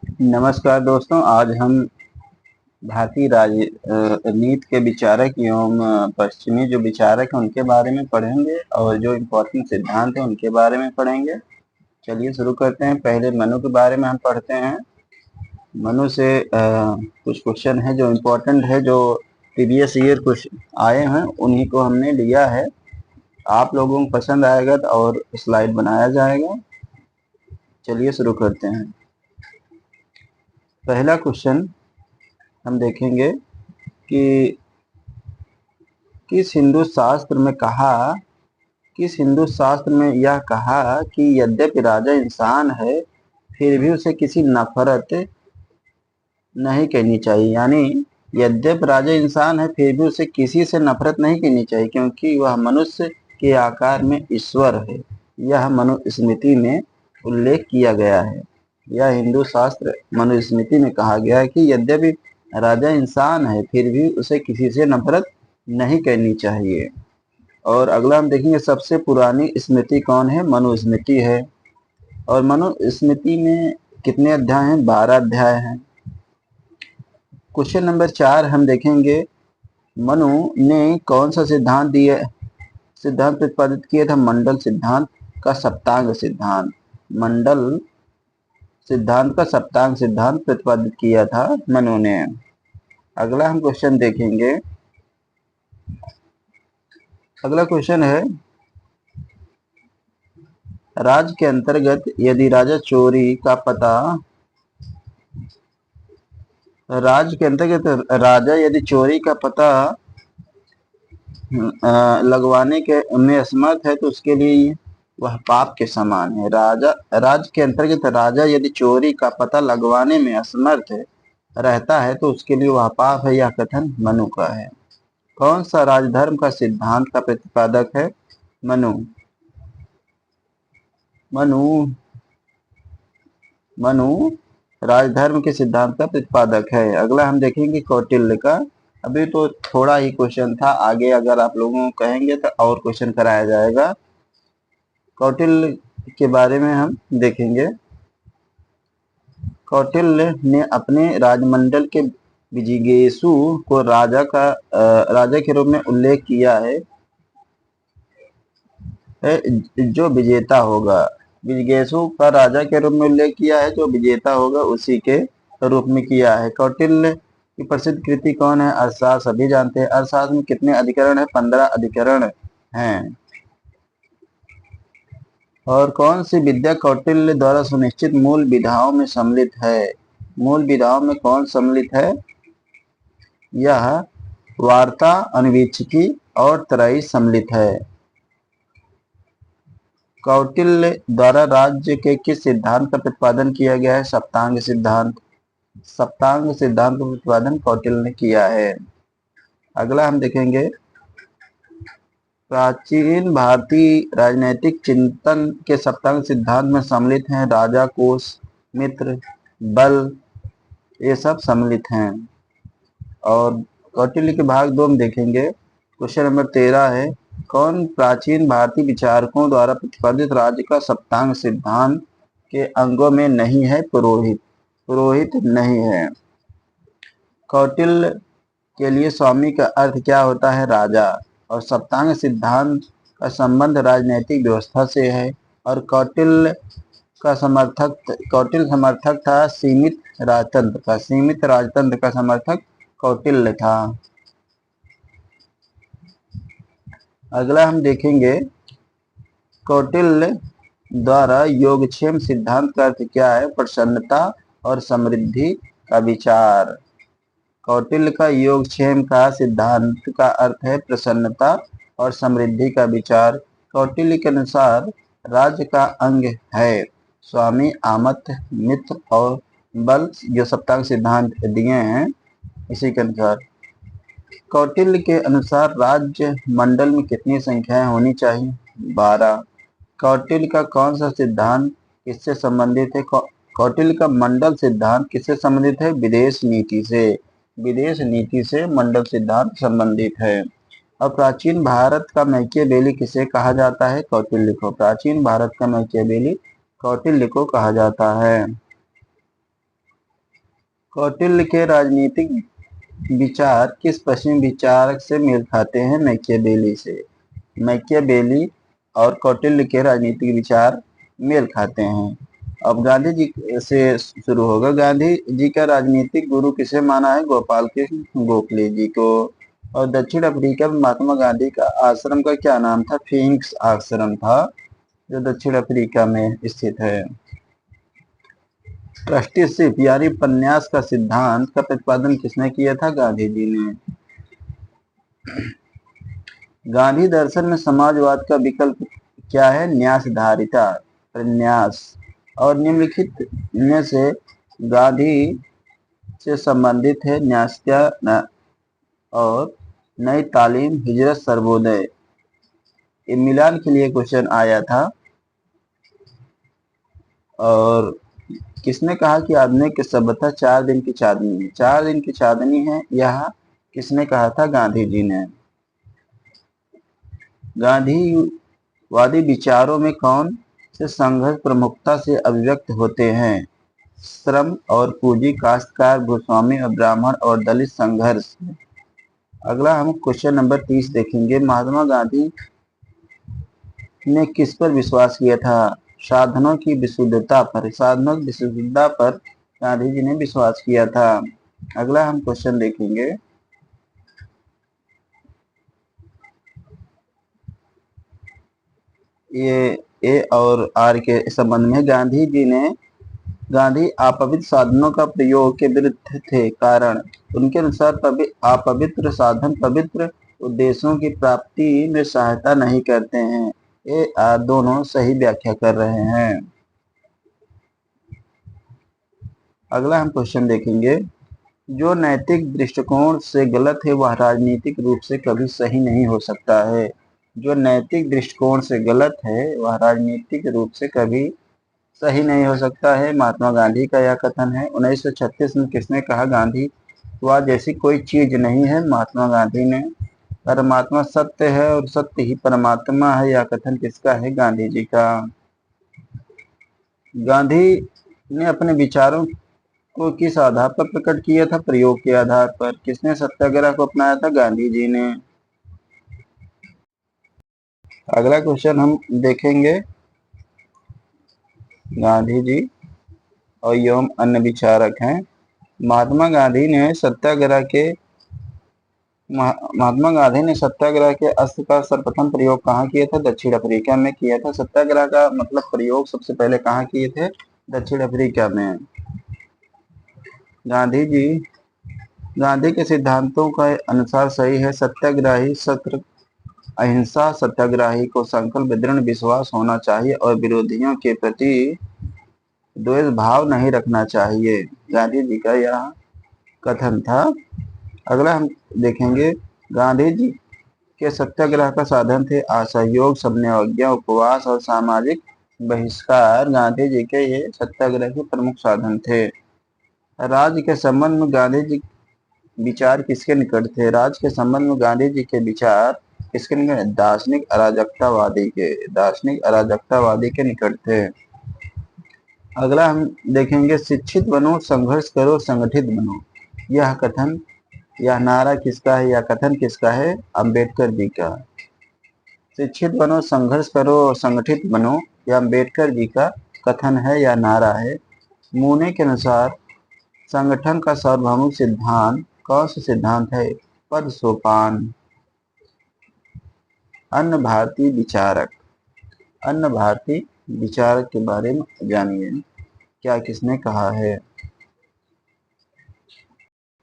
नमस्कार दोस्तों, आज हम भारतीय राजनीति के विचारक एवं पश्चिमी जो विचारक हैं उनके बारे में पढ़ेंगे और जो इम्पोर्टेंट सिद्धांत हैं उनके बारे में पढ़ेंगे। चलिए शुरू करते हैं। पहले मनु के बारे में हम पढ़ते हैं। मनु से कुछ क्वेश्चन है जो इम्पोर्टेंट है, जो प्रीवियस ईयर कुछ आए हैं उन्हीं को हमने लिया है। आप लोगों को पसंद आएगा और स्लाइड बनाया जाएगा। चलिए शुरू करते हैं। पहला क्वेश्चन हम देखेंगे कि किस हिंदू शास्त्र में यह कहा कि यद्यपि राजा इंसान है फिर भी उसे किसी नफरत नहीं करनी चाहिए। यानी यद्यपि राजा इंसान है फिर भी उसे किसी से नफरत नहीं करनी चाहिए, क्योंकि वह मनुष्य के आकार में ईश्वर है। यह मनुस्मृति में उल्लेख किया गया है। यह हिंदू शास्त्र मनुस्मृति में कहा गया है कि यद्यपि राजा इंसान है फिर भी उसे किसी से नफरत नहीं करनी चाहिए। और अगला हम देखेंगे सबसे पुरानी स्मृति कौन है। मनुस्मृति है। और मनुस्मृति में कितने अध्याय हैं? 12 अध्याय हैं। क्वेश्चन नंबर 4 हम देखेंगे, मनु ने कौन सा सिद्धांत प्रतिपादित किया था? मंडल सिद्धांत का सप्तांग सिद्धांत। मंडल सिद्धांत का सप्तांग सिद्धांत प्रतिपादित किया था मनु ने। अगला हम क्वेश्चन देखेंगे। अगला क्वेश्चन है, राज्य के अंतर्गत यदि राजा चोरी का पता राजा यदि चोरी का पता लगवाने के में असमर्थ है तो उसके लिए वह पाप के समान है। राज्य के अंतर्गत राजा यदि चोरी का पता लगवाने में असमर्थ रहता है तो उसके लिए वह पाप है। यह कथन मनु का है। कौन सा राजधर्म का सिद्धांत का प्रतिपादक है? मनु राजधर्म के सिद्धांत का प्रतिपादक है। अगला हम देखेंगे कौटिल्य का। अभी तो थोड़ा ही क्वेश्चन था, आगे अगर आप लोगों को कहेंगे तो और क्वेश्चन कराया जाएगा। कौटिल्य के बारे में हम देखेंगे। कौटिल्य ने अपने राजमंडल के विजिगीषु को राजा के रूप में उल्लेख किया है जो विजेता होगा। विजिगीषु का राजा के रूप में उल्लेख किया है, जो विजेता होगा उसी के रूप में किया है। कौटिल्य की प्रसिद्ध कृति कौन है? अर्थशास्त्र। सभी जानते हैं। अर्थशास्त्र में कितने अधिकरण है? 15 अधिकरण हैं। और कौन सी विद्या कौटिल्य द्वारा सुनिश्चित मूल विधाओं में सम्मिलित है? मूल विधाओं में कौन सम्मिलित है? यह वार्ता, अनुवीक्षिकी और त्रयी सम्मिलित है। कौटिल्य द्वारा राज्य के किस सिद्धांत का प्रतिपादन किया गया है? सप्तांग सिद्धांत। सप्तांग सिद्धांत का प्रतिपादन कौटिल्य ने किया है। अगला हम देखेंगे, प्राचीन भारतीय राजनैतिक चिंतन के सप्तांग सिद्धांत में सम्मिलित हैं राजा, कोष, मित्र, बल, ये सब सम्मिलित हैं। और कौटिल्य के भाग 2 में देखेंगे। क्वेश्चन नंबर 13 है, कौन प्राचीन भारतीय विचारकों द्वारा प्रतिपादित राज्य का सप्तांग सिद्धांत के अंगों में नहीं है? पुरोहित नहीं है। कौटिल्य के लिए स्वामी का अर्थ क्या होता है? राजा। और सप्तांग सिद्धांत का संबंध राजनीतिक व्यवस्था से है। और कौटिल्य समर्थक था सीमित राजतंत्र का समर्थक कौटिल्य था। अगला हम देखेंगे, कौटिल्य द्वारा योगक्षेम सिद्धांत का अर्थ क्या है? प्रसन्नता और समृद्धि का विचार। कौटिल्य का योगक्षेम का सिद्धांत का अर्थ है प्रसन्नता और समृद्धि का विचार। कौटिल्य के अनुसार राज्य का अंग है स्वामी, आमत, मित्र और बल, जो सप्तांग सिद्धांत दिए हैं इसी के अनुसार। कौटिल्य के अनुसार राज्य मंडल में कितनी संख्याएं होनी चाहिए? 12। कौटिल्य का कौन सा सिद्धांत किससे संबंधित है? कौटिल्य का मंडल सिद्धांत किससे संबंधित है? विदेश नीति से मंडल सिद्धांत संबंधित है। और प्राचीन भारत का मैकियावेली किसे कहा जाता है? कौटिल्य को। प्राचीन भारत का मैकियावेली कौटिल्य को कहा जाता है। कौटिल्य के राजनीतिक विचार किस पश्चिमी विचारक से मेल खाते हैं? मैकियावेली से। मैकियावेली और कौटिल्य के राजनीतिक विचार मेल खाते हैं। अब गांधी जी से शुरू होगा। गांधी जी का राजनीतिक गुरु किसे माना है? गोपाल कृष्ण गोखले जी को। और दक्षिण अफ्रीका में महात्मा गांधी का आश्रम का क्या नाम था? फिनिक्स आश्रम था, जो दक्षिण अफ्रीका में स्थित है। ट्रस्टीशिप यानी प्रन्यास का सिद्धांत का प्रतिपादन किसने किया था? गांधी जी ने। गांधी दर्शन में समाजवाद का विकल्प क्या है? न्यासधारिता, प्रन्यास। और निम्नलिखित में से गांधी से संबंधित है न्यास्त्या और नई तालीम, हिजरत, सर्वोदय। ये मिलान के लिए क्वेश्चन आया था। और किसने कहा कि आधुनिक सभ्यता 4 दिन की चांदनी है? 4 दिन की चांदनी है, यह किसने कहा था? गांधी जी ने। गांधीवादी विचारों में कौन से संघर्ष प्रमुखता से अभिव्यक्त होते हैं? श्रम और पूंजी, काश्तकार, भूस्वामी और ब्राह्मण और दलित संघर्ष। अगला हम क्वेश्चन नंबर 30 देखेंगे। महात्मा गांधी ने किस पर विश्वास किया था? साधनों की विशुद्धता पर। साधनों की विशुद्धता पर गांधी जी ने विश्वास किया था। अगला हम क्वेश्चन देखेंगे। ये ए और आर के संबंध में। गांधी अपवित्र साधनों का प्रयोग के विरुद्ध थे। कारण उनके अनुसार अपवित्र साधन पवित्र उद्देश्यों की प्राप्ति में सहायता नहीं करते हैं। ये दोनों सही व्याख्या कर रहे हैं। अगला हम क्वेश्चन देखेंगे। जो नैतिक दृष्टिकोण से गलत है वह राजनीतिक रूप से कभी सही नहीं हो सकता है। जो नैतिक दृष्टिकोण से गलत है वह राजनीतिक रूप से कभी सही नहीं हो सकता है। महात्मा गांधी का यह कथन है। 1936 में किसने कहा? गांधी वह जैसी कोई चीज नहीं है, महात्मा गांधी ने। परमात्मा सत्य है और सत्य ही परमात्मा है, यह कथन किसका है? गांधी जी का। गांधी ने अपने विचारों को किस आधार पर प्रकट किया था? प्रयोग के आधार पर। किसने सत्याग्रह को अपनाया था? गांधी जी ने। अगला क्वेश्चन हम देखेंगे। गांधी जी और एवं अन्य विचारक हैं। महात्मा गांधी ने सत्याग्रह के अस्त्र का सर्वप्रथम प्रयोग कहाँ किया था? दक्षिण अफ्रीका में किया था। सत्याग्रह का मतलब प्रयोग सबसे पहले कहाँ किए थे? दक्षिण अफ्रीका में। गांधी के सिद्धांतों के अनुसार सही है सत्याग्रही सत्र अहिंसा। सत्याग्रही को संकल्प दृढ़ विश्वास होना चाहिए और विरोधियों के प्रति द्वेष भाव नहीं रखना चाहिए। गांधी जी का यह कथन था। अगला हम देखेंगे। गांधी जी के सत्याग्रह का साधन थे असहयोग, समन्वय, उपवास और सामाजिक बहिष्कार। गांधी जी के ये सत्याग्रह के प्रमुख साधन थे। राज्य के संबंध में गांधी जी विचार किसके निकट थे? राज्य के संबंध में गांधी जी के विचार किसके निकट? दार्शनिक अराजकतावादी के निकट थे। अगला हम देखेंगे। शिक्षित बनो, संघर्ष करो, संगठित बनो। यह नारा किसका है? यह कथन किसका है? अंबेडकर जी का। शिक्षित बनो, संघर्ष करो और संगठित बनो, यह अंबेडकर जी का कथन है, यह नारा है। मूने के अनुसार संगठन का सार्वभौमिक सिद्धांत कौन सा सिद्धांत है? पद सोपान। अन्य भारतीय विचारक के बारे में जानिए। क्या किसने कहा है?